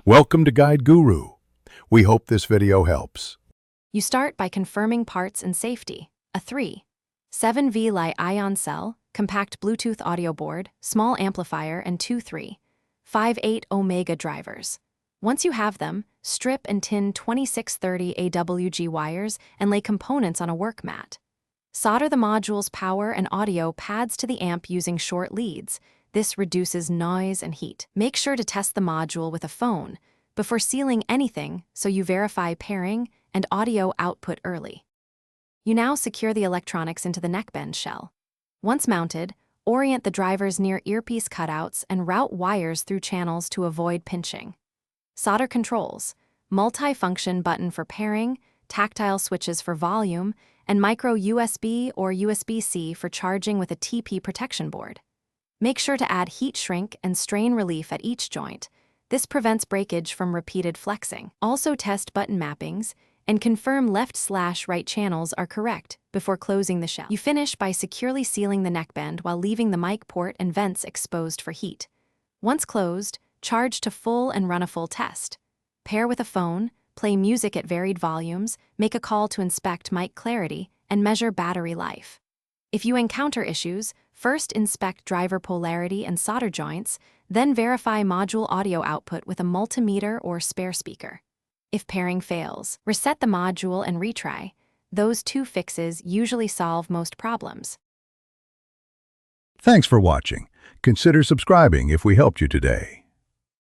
Welcome to Guide Guru. We hope this video helps. You start by confirming parts and safety. A 3.7V Li-ion cell, compact Bluetooth audio board, small amplifier, and 2.3.5.8 Omega drivers. Once you have them, strip and tin 2630 AWG wires and lay components on a work mat. Solder the module's power and audio pads to the amp using short leads. This reduces noise and heat. Make sure to test the module with a phone before sealing anything so you verify pairing and audio output early. You now secure the electronics into the neckband shell. Once mounted, orient the drivers near earpiece cutouts and route wires through channels to avoid pinching. Solder controls, multi-function button for pairing, tactile switches for volume, and micro USB or USB-C for charging with a TP protection board. Make sure to add heat shrink and strain relief at each joint. This prevents breakage from repeated flexing. Also test button mappings and confirm left/right channels are correct before closing the shell. You finish by securely sealing the neckband while leaving the mic port and vents exposed for heat. Once closed, charge to full and run a full test. Pair with a phone, play music at varied volumes, make a call to inspect mic clarity, and measure battery life. If you encounter issues, first inspect driver polarity and solder joints, then verify module audio output with a multimeter or spare speaker. If pairing fails, reset the module and retry. Those two fixes usually solve most problems. Thanks for watching. Consider subscribing if we helped you today.